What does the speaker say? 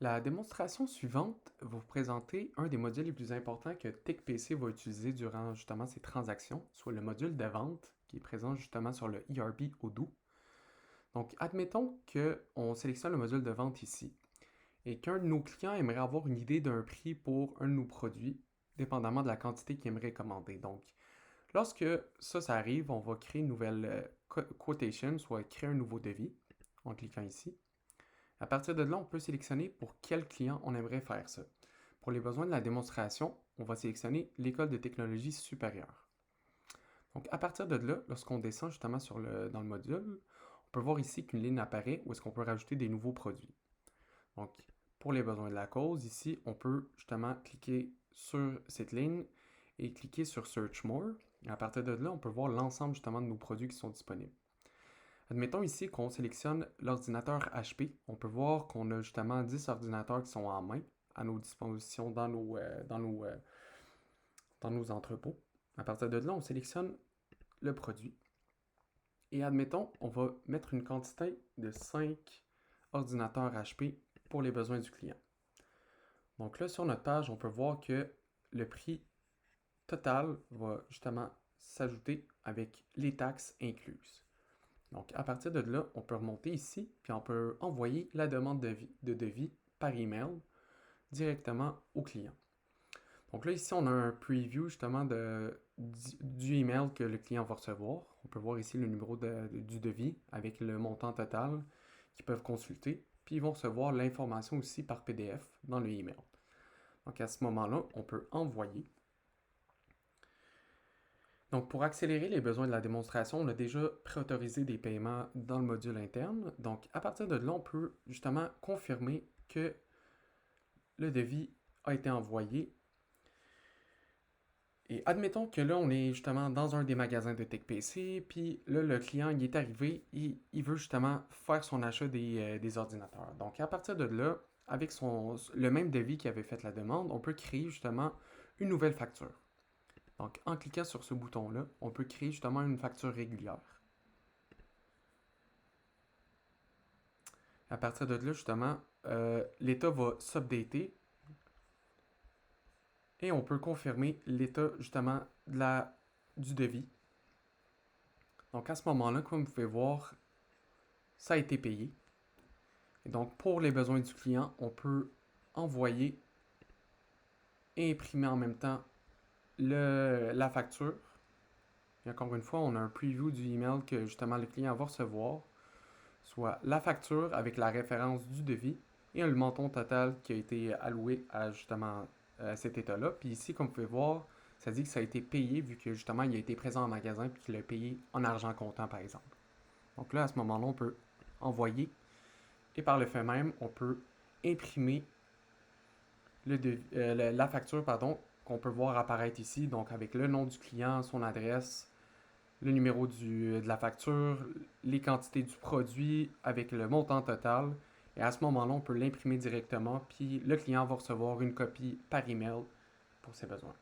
La démonstration suivante va vous présenter un des modules les plus importants que TechPC va utiliser durant justement ses transactions, soit le module de vente qui est présent justement sur le ERP Odoo. Donc, admettons qu'on sélectionne le module de vente ici et qu'un de nos clients aimerait avoir une idée d'un prix pour un de nos produits, dépendamment de la quantité qu'il aimerait commander. Donc, lorsque ça arrive, on va créer une nouvelle quotation, soit créer un nouveau devis en cliquant ici. À partir de là, on peut sélectionner pour quel client on aimerait faire ça. Pour les besoins de la démonstration, on va sélectionner l'École de technologie supérieure. Donc, à partir de là, lorsqu'on descend justement dans le module, on peut voir ici qu'une ligne apparaît où est-ce qu'on peut rajouter des nouveaux produits. Donc, pour les besoins de la cause, ici, on peut justement cliquer sur cette ligne et cliquer sur Search More. Et à partir de là, on peut voir l'ensemble justement de nos produits qui sont disponibles. Admettons ici qu'on sélectionne l'ordinateur HP. On peut voir qu'on a justement 10 ordinateurs qui sont en main à nos dispositions dans nos entrepôts. À partir de là, on sélectionne le produit. Et admettons, on va mettre une quantité de 5 ordinateurs HP pour les besoins du client. Donc là, sur notre page, on peut voir que le prix total va justement s'ajouter avec les taxes incluses. Donc, à partir de là, on peut remonter ici, puis on peut envoyer la demande de devis par email directement au client. Donc là, ici, on a un preview justement du email que le client va recevoir. On peut voir ici le numéro du devis avec le montant total qu'ils peuvent consulter. Puis ils vont recevoir l'information aussi par PDF dans le email. Donc à ce moment-là, on peut envoyer. Donc, pour accélérer les besoins de la démonstration, on a déjà préautorisé des paiements dans le module interne. Donc, à partir de là, on peut justement confirmer que le devis a été envoyé. Et admettons que là, on est justement dans un des magasins de TechPC, puis là, le client il est arrivé et il veut justement faire son achat des ordinateurs. Donc, à partir de là, avec le même devis qui avait fait la demande, on peut créer justement une nouvelle facture. Donc, en cliquant sur ce bouton-là, on peut créer justement une facture régulière. À partir de là, justement, l'état va s'updater et on peut confirmer l'état justement du devis. Donc, à ce moment-là, comme vous pouvez voir, ça a été payé. Et donc, pour les besoins du client, on peut envoyer et imprimer en même temps la facture. Et encore une fois, on a un preview du email que justement le client va recevoir, soit la facture avec la référence du devis et le montant total qui a été alloué à justement cet état-là. Puis ici, comme vous pouvez voir, ça dit que ça a été payé vu que justement il a été présent en magasin puis qu'il l'a payé en argent comptant par exemple. Donc là, à ce moment-là, on peut envoyer et par le fait même, on peut imprimer la facture qu'on peut voir apparaître ici, donc avec le nom du client, son adresse, le numéro de la facture, les quantités du produit avec le montant total. Et à ce moment-là, on peut l'imprimer directement, puis le client va recevoir une copie par email pour ses besoins.